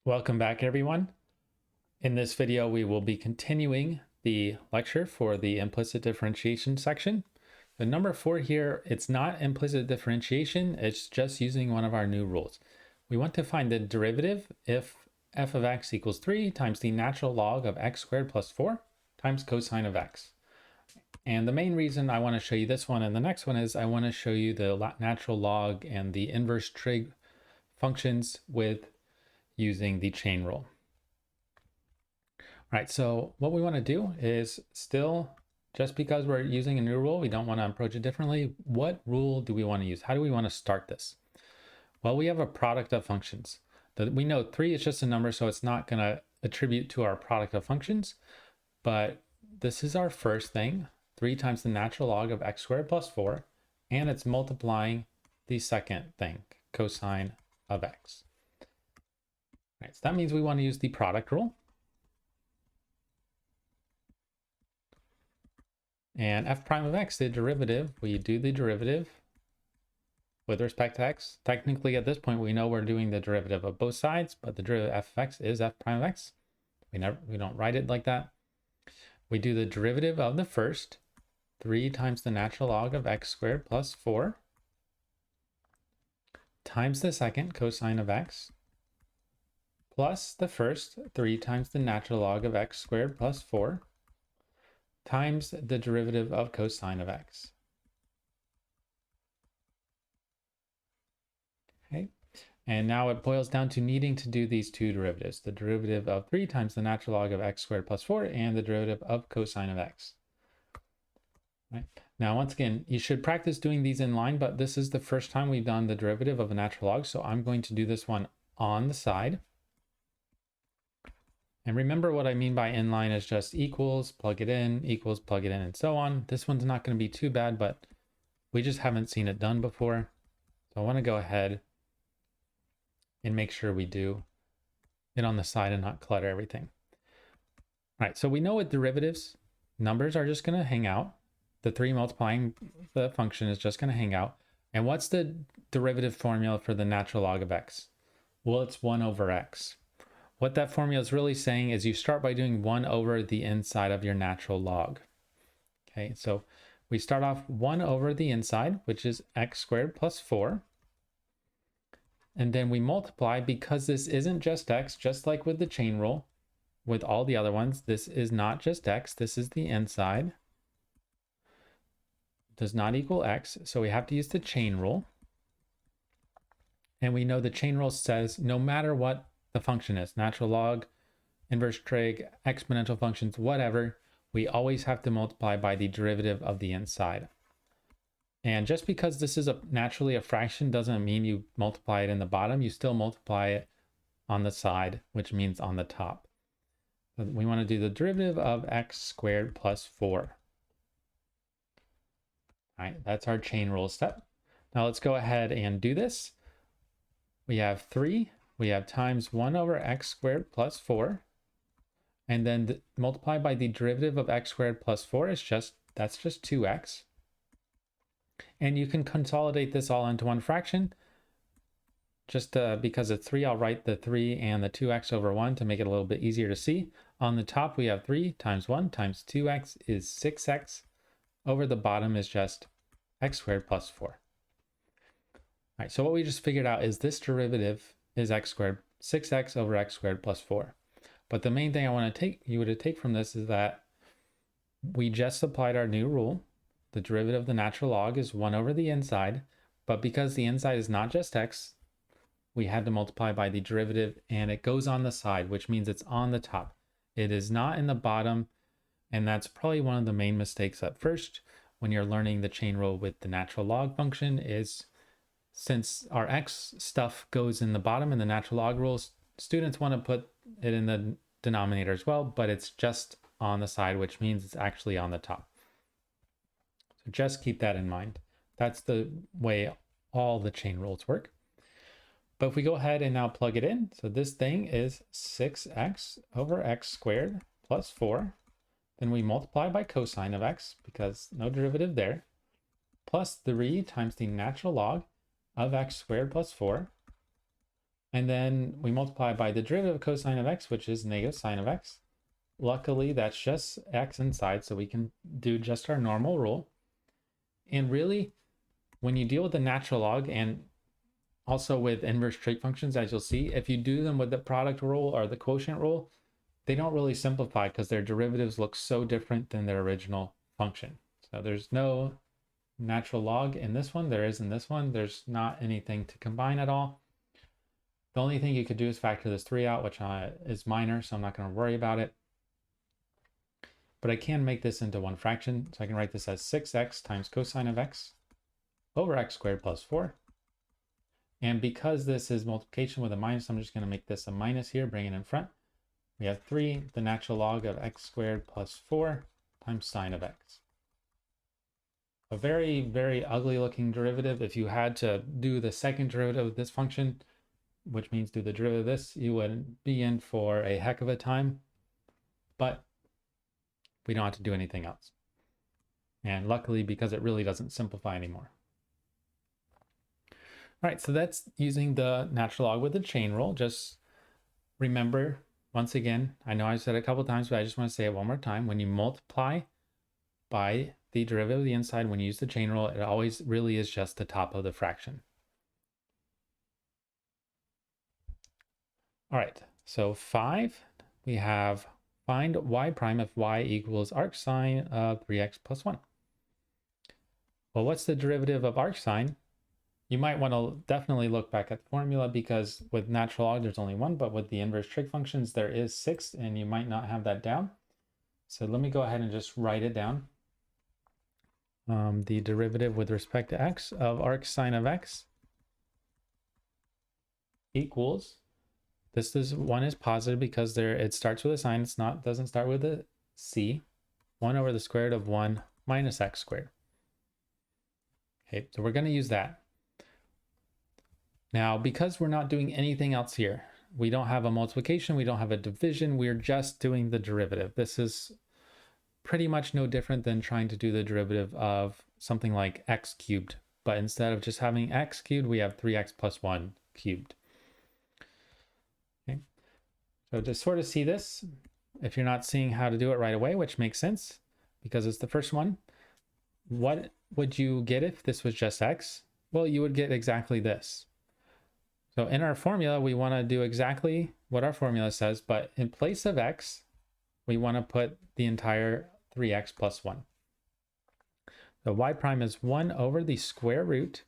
Welcome back, everyone. In this video, we will be continuing the lecture for the implicit differentiation section. The number 4 here, it's not implicit differentiation, it's just using one of our new rules. We want to find the derivative if f of x equals 3 times the natural log of x squared plus 4 times cosine of x. And the main reason I want to show you this one and the next one is I want to show you the natural log and the inverse trig functions with using the chain rule. All right, so what we want to do is still, just because we're using a new rule, we don't want to approach it differently. What rule do we want to use? How do we want to start this? Well, we have a product of functions. We know 3 is just a number, so it's not going to attribute to our product of functions. But this is our first thing, 3 times the natural log of x squared plus 4, and it's multiplying the second thing, cosine of x. All right, so that means we want to use the product rule. And f prime of x, the derivative, we do the derivative with respect to x. Technically, at this point, we know we're doing the derivative of both sides, but the derivative of f of x is f prime of x. We don't write it like that. We do the derivative of the first, 3 times the natural log of x squared plus 4 times the second, cosine of x, plus the first, 3 times the natural log of x squared plus 4 times the derivative of cosine of x. Okay, and now it boils down to needing to do these two derivatives, the derivative of 3 times the natural log of x squared plus 4 and the derivative of cosine of x. Right. Now, once again, you should practice doing these in line, but this is the first time we've done the derivative of a natural log, so I'm going to do this one on the side. And remember what I mean by inline is just equals, plug it in, equals, plug it in, and so on. This one's not going to be too bad, but we just haven't seen it done before. So I want to go ahead and make sure we do it on the side and not clutter everything. All right, so we know with derivatives, numbers are just going to hang out. The 3 multiplying the function is just going to hang out. And what's the derivative formula for the natural log of x? Well, it's 1 over x. What that formula is really saying is you start by doing 1 over the inside of your natural log. Okay, so we start off 1 over the inside, which is x squared plus 4. And then we multiply, because this isn't just x, just like with the chain rule, with all the other ones, this is not just x, this is the inside. Does not equal x, so we have to use the chain rule. And we know the chain rule says no matter what the function is, natural log, inverse trig, exponential functions, whatever, we always have to multiply by the derivative of the inside. And just because this is naturally a fraction doesn't mean you multiply it in the bottom, you still multiply it on the side, which means on the top. So we want to do the derivative of x squared plus 4. All right, that's our chain rule step. Now let's go ahead and do this. We have 3. We have times 1 over x squared plus 4, and then multiply by the derivative of x squared plus 4 is that's just 2x. And you can consolidate this all into one fraction. Just because it's 3, I'll write the 3 and the 2x over 1 to make it a little bit easier to see. On the top, we have 3 times 1 times 2x is 6x. Over the bottom is just x squared plus 4. All right, so what we just figured out is this derivative is x squared, 6x over x squared plus 4. But the main thing I want to take from this is that we just applied our new rule. The derivative of the natural log is 1 over the inside, but because the inside is not just x, we had to multiply by the derivative, and it goes on the side, which means it's on the top. It is not in the bottom, and that's probably one of the main mistakes at first when you're learning the chain rule with the natural log function is, since our x stuff goes in the bottom in the natural log rules, students want to put it in the denominator as well, but it's just on the side, which means it's actually on the top. So just keep that in mind. That's the way all the chain rules work. But if we go ahead and now plug it in, so this thing is 6x over x squared plus 4. Then we multiply by cosine of x, because no derivative there, plus 3 times the natural log of x squared plus 4 And then we multiply by the derivative of cosine of x, which is negative sine of x. Luckily, that's just x inside, so we can do just our normal rule. And really, when you deal with the natural log and also with inverse trig functions, as you'll see, if you do them with the product rule or the quotient rule, they don't really simplify because their derivatives look so different than their original function. So there's no natural log in this one. There is in this one. There's not anything to combine at all. The only thing you could do is factor this 3 out, which is minor, so I'm not going to worry about it. But I can make this into one fraction, so I can write this as 6x times cosine of x over x squared plus 4. And because this is multiplication with a minus, I'm just going to make this a minus here, bring it in front. We have 3, the natural log of x squared plus 4 times sine of x. A very, very ugly looking derivative. If you had to do the second derivative of this function, which means do the derivative of this, you would be in for a heck of a time, but we don't have to do anything else. And luckily, because it really doesn't simplify anymore. All right, so that's using the natural log with the chain rule. Just remember, once again, I know I said it a couple times, but I just want to say it one more time. When you multiply by the derivative of the inside, when you use the chain rule, it always really is just the top of the fraction. All right, so 5, we have find y prime if y equals arc sine of 3x plus 1. Well, what's the derivative of arc sine? You might want to definitely look back at the formula because with natural log, there's only 1, but with the inverse trig functions, there is 6, and you might not have that down. So let me go ahead and just write it down. The derivative with respect to x of arc sine of x equals, this is 1 is positive because it starts with a sign, doesn't start with a c, 1 over the square root of 1 minus x squared. Okay, so we're going to use that. Now, because we're not doing anything else here, we don't have a multiplication, we don't have a division, we're just doing the derivative. This is pretty much no different than trying to do the derivative of something like x cubed, but instead of just having x cubed, we have 3x plus 1 cubed. Okay, so to sort of see this, if you're not seeing how to do it right away, which makes sense because it's the first one, what would you get if this was just x? Well, you would get exactly this. So in our formula, we want to do exactly what our formula says, but in place of x, we want to put the entire 3x plus 1. So y prime is 1 over the square root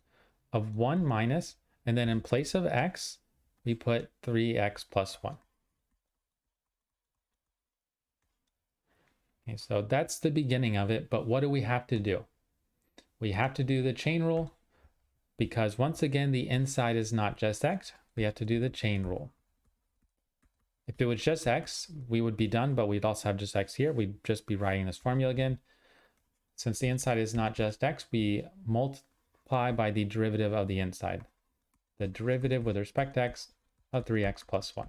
of 1 minus, and then in place of x, we put 3x plus 1. Okay, so that's the beginning of it, but what do we have to do? We have to do the chain rule, because once again, the inside is not just x, we have to do the chain rule. If it was just x, we would be done, but we'd also have just x here. We'd just be writing this formula again. Since the inside is not just x, we multiply by the derivative of the inside. The derivative with respect to x of 3x plus 1.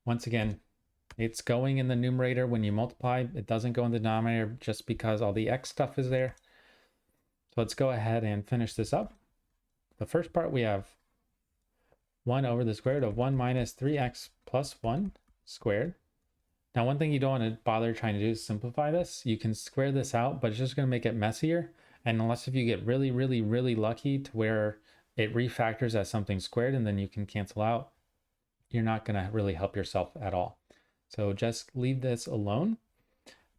Once again, it's going in the numerator when you multiply. It doesn't go in the denominator just because all the x stuff is there. So let's go ahead and finish this up. The first part, we have 1 over the square root of 1 minus 3x plus 1 squared. Now, one thing you don't want to bother trying to do is simplify this. You can square this out, but it's just going to make it messier. And unless if you get really, really, really lucky to where it refactors as something squared and then you can cancel out, you're not going to really help yourself at all. So just leave this alone.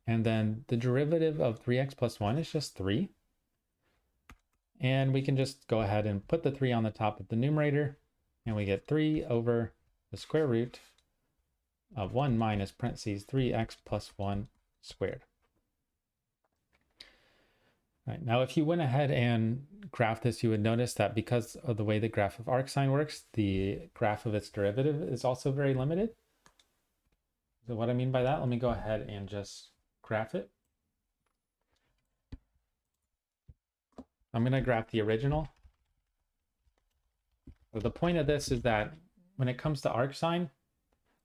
And then the derivative of 3x plus 1 is just 3. And we can just go ahead and put the 3 on the top of the numerator. And we get 3 over the square root of 1 minus parentheses 3x plus 1 squared. All right, now if you went ahead and graphed this, you would notice that because of the way the graph of arcsine works, the graph of its derivative is also very limited. So what I mean by that, let me go ahead and just graph it. I'm going to graph the original. So the point of this is that when it comes to arcsine,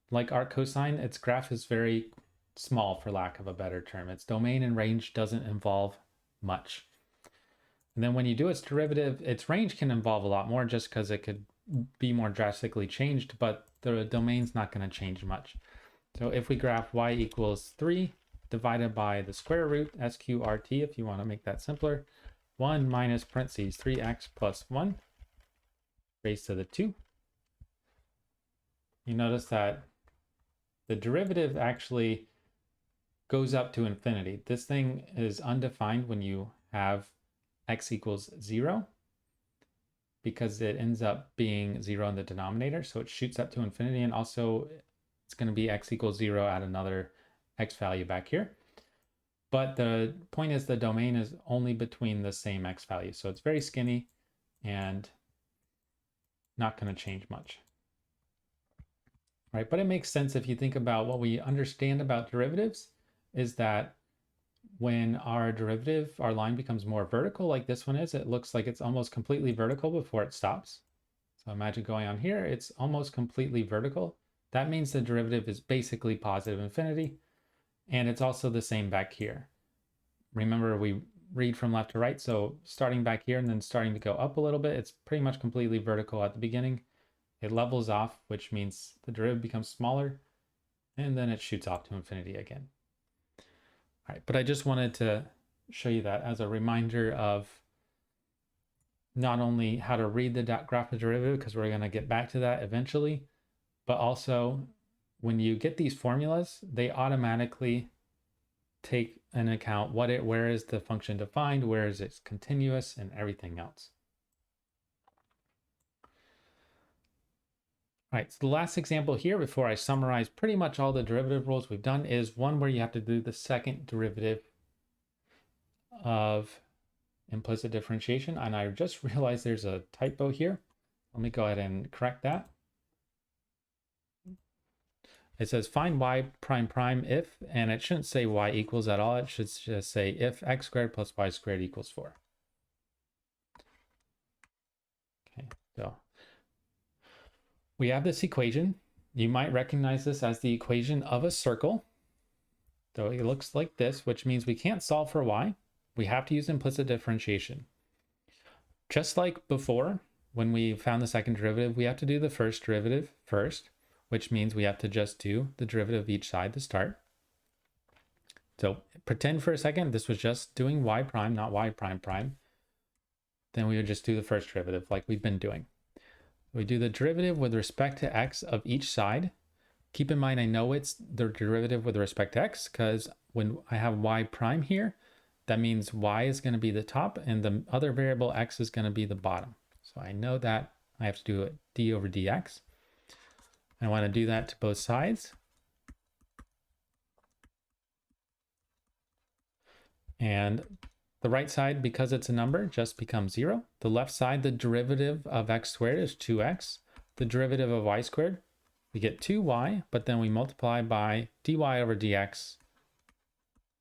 like arc cosine, its graph is very small, for lack of a better term. Its domain and range doesn't involve much. And then when you do its derivative, its range can involve a lot more just because it could be more drastically changed, but the domain's not going to change much. So if we graph y equals 3 divided by the square root, sqrt, if you want to make that simpler, 1 minus parentheses 3x plus 1 raised to the 2. You notice that the derivative actually goes up to infinity. This thing is undefined when you have x equals 0 because it ends up being 0 in the denominator. So it shoots up to infinity, and also it's going to be x equals 0 at another x value back here. But the point is the domain is only between the same x value. So it's very skinny and not going to change much. Right? But it makes sense if you think about what we understand about derivatives is that when our derivative, our line becomes more vertical like this one is, it looks like it's almost completely vertical before it stops. So imagine going on here, it's almost completely vertical. That means the derivative is basically positive infinity. And it's also the same back here. Remember, we read from left to right. So starting back here and then starting to go up a little bit, it's pretty much completely vertical at the beginning. It levels off, which means the derivative becomes smaller, and then it shoots off to infinity again. All right, but I just wanted to show you that as a reminder of not only how to read the graph of derivative, because we're going to get back to that eventually, but also when you get these formulas, they automatically take into account where is the function defined, where is it continuous, and everything else. All right, so the last example here before I summarize pretty much all the derivative rules we've done is one where you have to do the second derivative of implicit differentiation. And I just realized there's a typo here. Let me go ahead and correct that. It says find y prime prime if, and it shouldn't say y equals at all. It should just say if x squared plus y squared equals 4. Okay, so we have this equation. You might recognize this as the equation of a circle. So it looks like this, which means we can't solve for y. We have to use implicit differentiation. Just like before, when we found the second derivative, we have to do the first derivative first, which means we have to just do the derivative of each side to start. So pretend for a second this was just doing y prime, not y prime prime. Then we would just do the first derivative like we've been doing. We do the derivative with respect to x of each side. Keep in mind, I know it's the derivative with respect to x because when I have y prime here, that means y is going to be the top and the other variable x is going to be the bottom. So I know that I have to do it d over dx. I want to do that to both sides. And the right side, because it's a number, just becomes 0. The left side, the derivative of x squared is 2x. The derivative of y squared, we get 2y, but then we multiply by dy over dx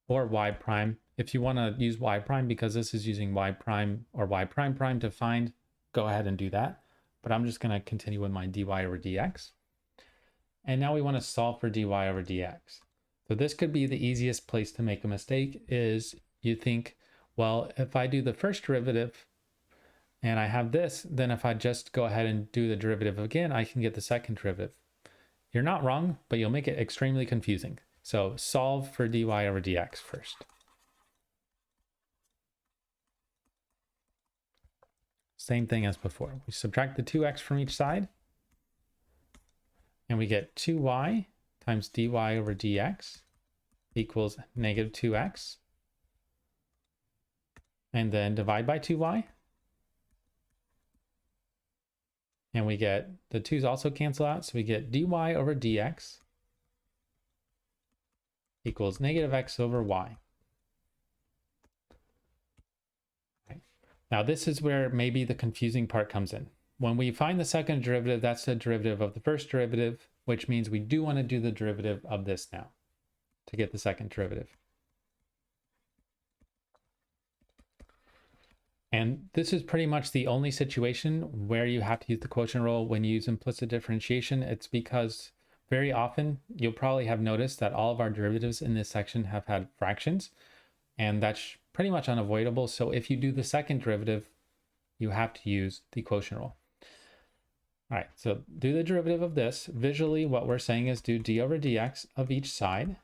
or y prime. If you want to use y prime, because this is using y prime or y prime prime to find, go ahead and do that. But I'm just going to continue with my dy over dx. And now we want to solve for dy over dx. So this could be the easiest place to make a mistake is you think, well, if I do the first derivative and I have this, then if I just go ahead and do the derivative again, I can get the second derivative. You're not wrong, but you'll make it extremely confusing. So solve for dy over dx first. Same thing as before. We subtract the 2x from each side, and we get 2y times dy over dx equals negative 2x. And then divide by 2y. And we get, the 2's also cancel out, so we get dy over dx equals negative x over y. Right. Now this is where maybe the confusing part comes in. When we find the second derivative, that's the derivative of the first derivative, which means we do want to do the derivative of this now to get the second derivative. And this is pretty much the only situation where you have to use the quotient rule when you use implicit differentiation. It's because very often you'll probably have noticed that all of our derivatives in this section have had fractions, and that's pretty much unavoidable. So if you do the second derivative, you have to use the quotient rule. All right, so do the derivative of this. Visually, what we're saying is do d over dx of each side.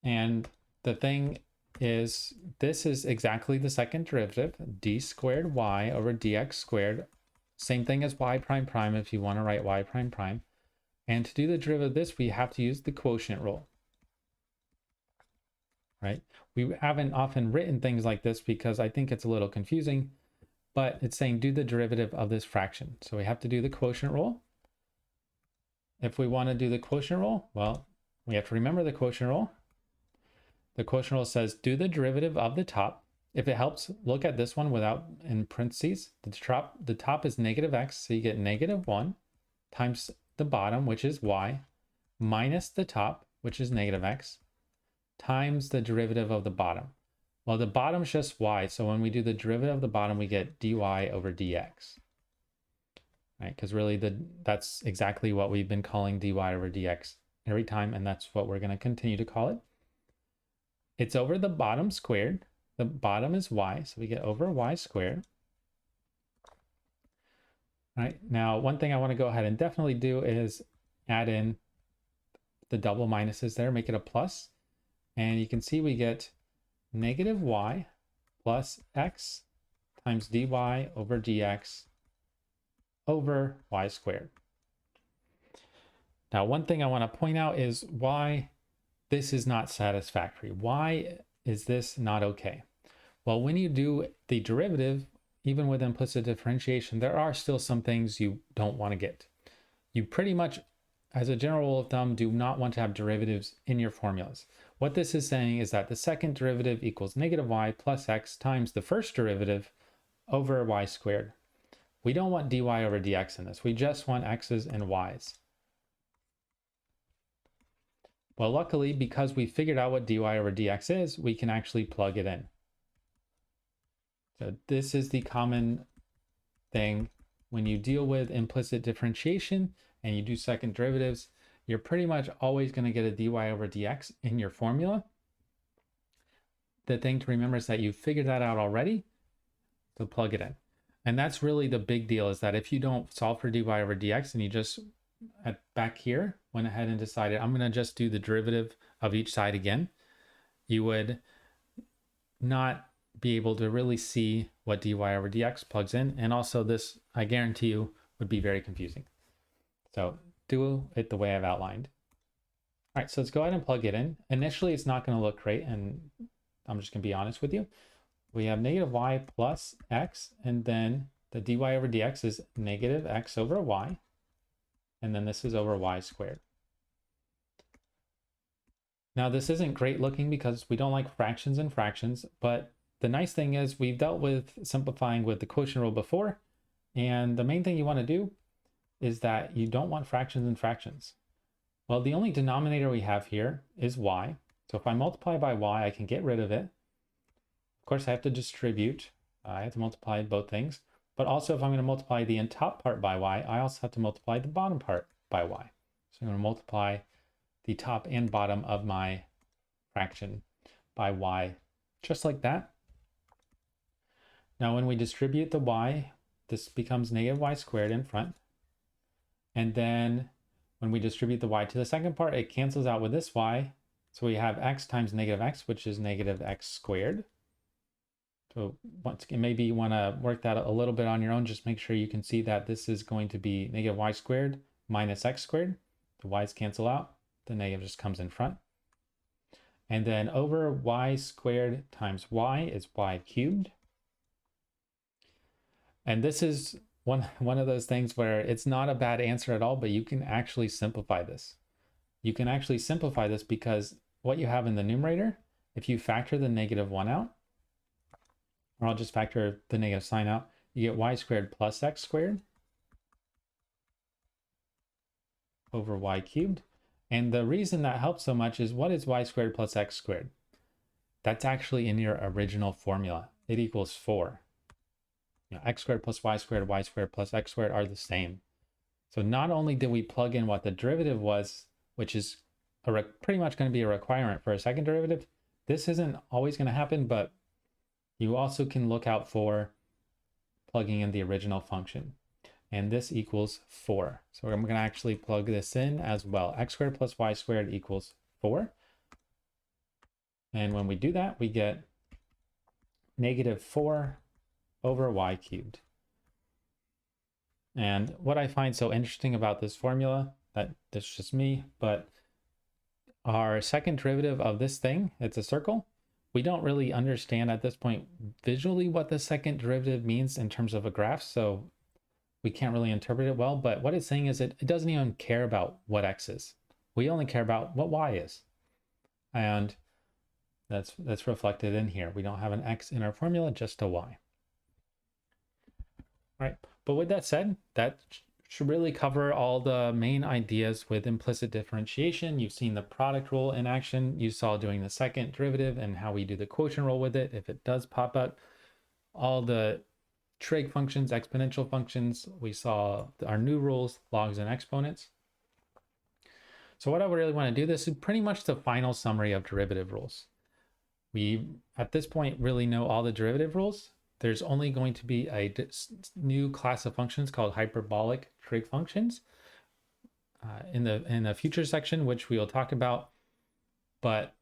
And the thing is, this is exactly the second derivative, d squared y over dx squared. Same thing as y prime prime if you want to write y prime prime. And to do the derivative of this, we have to use the quotient rule. Right? We haven't often written things like this because I think it's a little confusing, but it's saying do the derivative of this fraction. So we have to do the quotient rule. If we want to do the quotient rule, well, we have to remember the quotient rule. The quotient rule says do the derivative of the top. If it helps, look at this one without in parentheses. The top is negative x, so you get negative 1 times the bottom, which is y, minus the top, which is negative x, times the derivative of the bottom. Well, the bottom is just y, so when we do the derivative of the bottom, we get dy over dx. Right? Because really that's exactly what we've been calling dy over dx every time, and that's what we're going to continue to call it. It's over the bottom squared. The bottom is y, so we get over y squared. All right, now one thing I want to go ahead and definitely do is add in the double minuses there, make it a plus. And you can see we get negative y plus x times dy over dx over y squared. Now, one thing I want to point out is why this is not satisfactory. Why is this not okay? Well, when you do the derivative, even with implicit differentiation, there are still some things you don't want to get. You pretty much, as a general rule of thumb, do not want to have derivatives in your formulas. What this is saying is that the second derivative equals negative y plus x times the first derivative over y squared. We don't want dy over dx in this. We just want x's and y's. Well, luckily, because we figured out what dy over dx is, we can actually plug it in. So this is the common thing when you deal with implicit differentiation and you do second derivatives, you're pretty much always going to get a dy over dx in your formula. The thing to remember is that you figured that out already, so plug it in. And that's really the big deal, is that if you don't solve for dy over dx and you just back here went ahead and decided I'm going to just do the derivative of each side again, you would not be able to really see what dy over dx plugs in. And also this, I guarantee you, would be very confusing. So do it the way I've outlined. All right, so let's go ahead and plug it in. Initially, it's not going to look great, and I'm just going to be honest with you. We have negative y plus x, and then the dy over dx is negative x over y, and then this is over y squared. Now, this isn't great looking because we don't like fractions and fractions, but the nice thing is we've dealt with simplifying with the quotient rule before, and the main thing you want to do is that you don't want fractions and fractions. Well, the only denominator we have here is y. So if I multiply by y, I can get rid of it. Of course, I have to distribute. I have to multiply both things. But also, if I'm going to multiply the top part by y, I also have to multiply the bottom part by y. So I'm going to multiply the top and bottom of my fraction by y, just like that. Now, when we distribute the y, this becomes negative y squared in front. And then when we distribute the y to the second part, it cancels out with this y. So we have x times negative x, which is negative x squared. So once again, maybe you want to work that a little bit on your own. Just make sure you can see that this is going to be negative y squared minus x squared. The y's cancel out. The negative just comes in front. And then over y squared times y is y cubed. And this is one of those things where it's not a bad answer at all, but you can actually simplify this. You can actually simplify this because what you have in the numerator, if you factor the negative 1 out, or I'll just factor the negative sign out, you get y squared plus x squared over y cubed. And the reason that helps so much is, what is y squared plus x squared? That's actually in your original formula. It equals 4. You know, x squared plus y squared plus x squared are the same. So not only did we plug in what the derivative was, which is pretty much going to be a requirement for a second derivative, This isn't always going to happen, but you also can look out for plugging in the original function. And this equals 4. So I'm going to actually plug this in as well. X squared plus y squared equals 4. And when we do that, we get negative 4 over y cubed. And what I find so interesting about this formula, that's just me, but our second derivative of this thing, it's a circle. We don't really understand at this point visually what the second derivative means in terms of a graph. So we can't really interpret it well, but what it's saying is it doesn't even care about what x is. We only care about what y is. And that's reflected in here. We don't have an x in our formula, just a y. All right, but with that said, that should really cover all the main ideas with implicit differentiation. You've seen the product rule in action. You saw doing the second derivative and how we do the quotient rule with it if it does pop up. All the trig functions, exponential functions. We saw our new rules, logs and exponents. So what I really want to do, this is pretty much the final summary of derivative rules. We, at this point, really know all the derivative rules. There's only going to be a new class of functions called hyperbolic trig functions in the future section, which we will talk about. But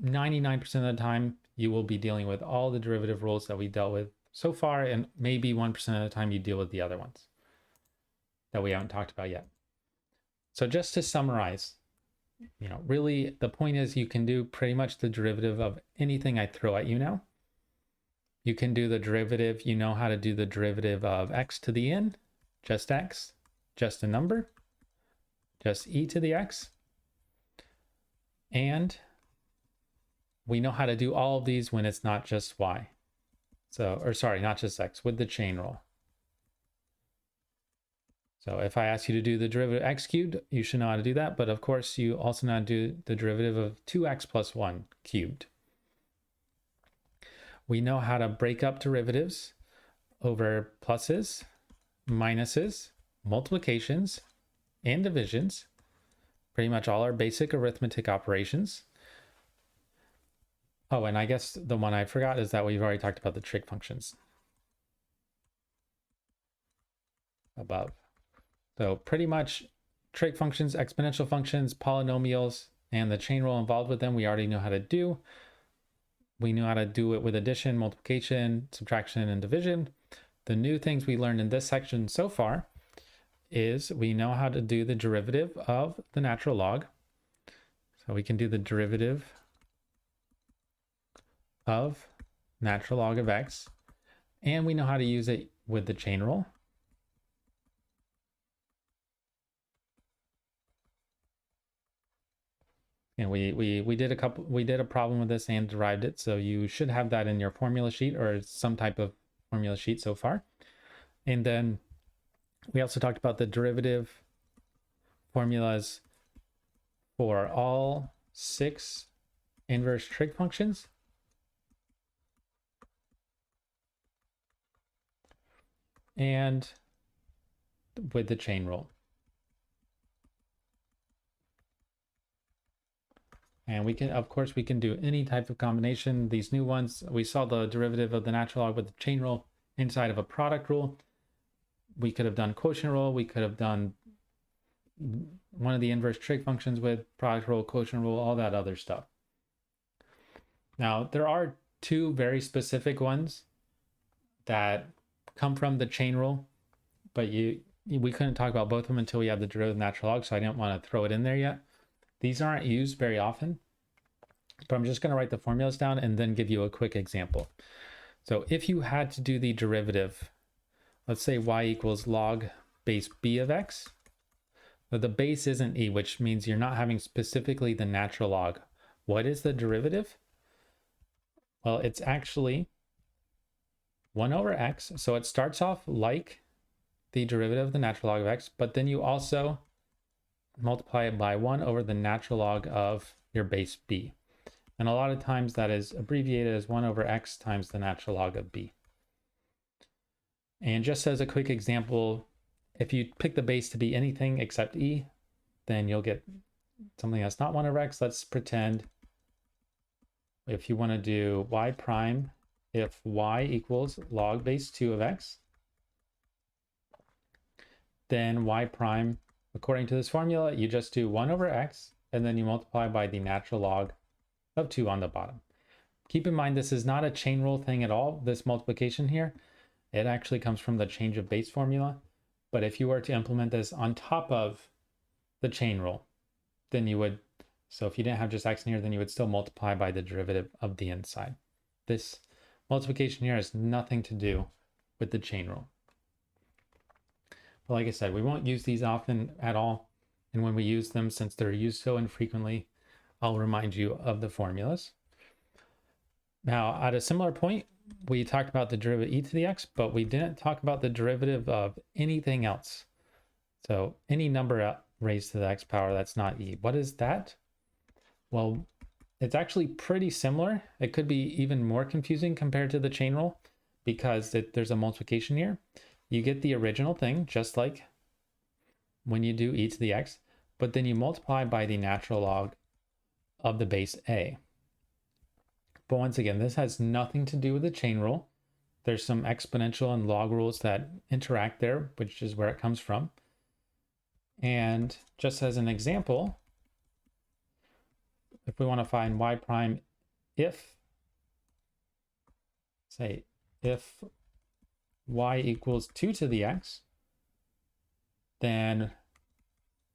99% of the time, you will be dealing with all the derivative rules that we dealt with so far, and maybe 1% of the time you deal with the other ones that we haven't talked about yet. So just to summarize, really the point is you can do pretty much the derivative of anything I throw at you now. You can do the derivative, you know how to do the derivative of x to the n, just x, just a number, just e to the x. And we know how to do all of these when it's not just y. So, or sorry, not just x, with the chain rule. So if I ask you to do the derivative of x cubed, you should know how to do that. But of course, you also know how to do the derivative of 2x plus 1 cubed. We know how to break up derivatives over pluses, minuses, multiplications, and divisions. Pretty much all our basic arithmetic operations. Oh, and I guess the one I forgot is that we've already talked about the trig functions above. So pretty much trig functions, exponential functions, polynomials, and the chain rule involved with them, we already know how to do. We know how to do it with addition, multiplication, subtraction, and division. The new things we learned in this section so far is we know how to do the derivative of the natural log. So we can do the derivative of natural log of x, and we know how to use it with the chain rule. And we did a problem with this and derived it, so you should have that in your formula sheet or some type of formula sheet so far. And then we also talked about the derivative formulas for all 6 inverse trig functions. And with the chain rule. And we can, of course, we can do any type of combination. These new ones, we saw the derivative of the natural log with the chain rule inside of a product rule. We could have done quotient rule. We could have done one of the inverse trig functions with product rule, quotient rule, all that other stuff. Now, there are 2 very specific ones that come from the chain rule, but we couldn't talk about both of them until we had the derivative of natural log, so I didn't want to throw it in there yet. These aren't used very often, but I'm just going to write the formulas down and then give you a quick example. So if you had to do the derivative, let's say y equals log base b of x, but the base isn't e, which means you're not having specifically the natural log. What is the derivative? Well, it's actually 1 over x. So it starts off like the derivative of the natural log of x, but then you also multiply it by 1 over the natural log of your base b. And a lot of times that is abbreviated as 1 over x times the natural log of b. And just as a quick example, if you pick the base to be anything except e, then you'll get something that's not 1 over x. Let's pretend If you want to do y prime, if y equals log base 2 of x, then y prime, according to this formula, you just do 1 over x, and then you multiply by the natural log of 2 on the bottom. Keep in mind, this is not a chain rule thing at all, this multiplication here. It actually comes from the change of base formula. But if you were to implement this on top of the chain rule, then you would, so if you didn't have just x in here, then you would still multiply by the derivative of the inside. This multiplication here has nothing to do with the chain rule. But like I said, we won't use these often at all. And when we use them, since they're used so infrequently, I'll remind you of the formulas. Now, at a similar point, we talked about the derivative e to the x, but we didn't talk about the derivative of anything else. So any number raised to the x power that's not e. What is that? Well, it's actually pretty similar. It could be even more confusing compared to the chain rule because there's a multiplication here. You get the original thing, just like when you do e to the x, but then you multiply by the natural log of the base a. But once again, this has nothing to do with the chain rule. There's some exponential and log rules that interact there, which is where it comes from. And just as an example, if we want to find y prime if, say, if y equals 2 to the x, then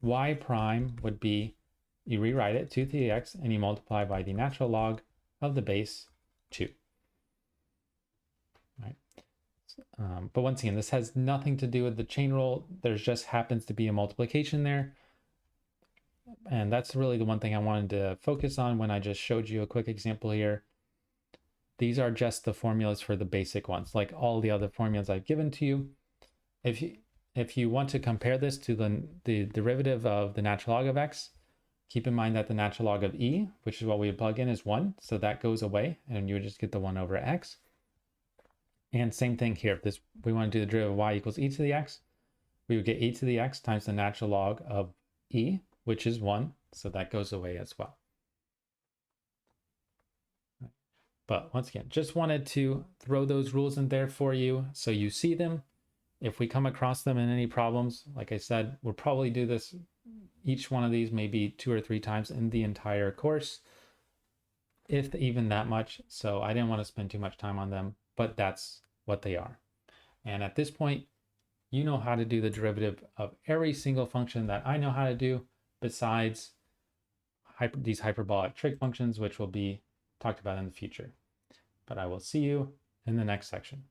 y prime would be, you rewrite it, 2 to the x, and you multiply by the natural log of the base 2. Right. But once again, this has nothing to do with the chain rule. There's just happens to be a multiplication there. And that's really the one thing I wanted to focus on when I just showed you a quick example here. These are just the formulas for the basic ones, like all the other formulas I've given to you. If you want to compare this to the derivative of the natural log of x, keep in mind that the natural log of e, which is what we plug in, is 1. So that goes away, and you would just get the 1 over x. And same thing here. If we want to do the derivative of y equals e to the x, we would get e to the x times the natural log of e, which is 1. So that goes away as well. But once again, just wanted to throw those rules in there for you so you see them. If we come across them in any problems, like I said, we'll probably do this, each one of these maybe 2 or 3 times in the entire course, if even that much. So I didn't want to spend too much time on them, but that's what they are. And at this point, you know how to do the derivative of every single function that I know how to do, besides these hyperbolic trig functions, which will be talked about in the future. But I will see you in the next section.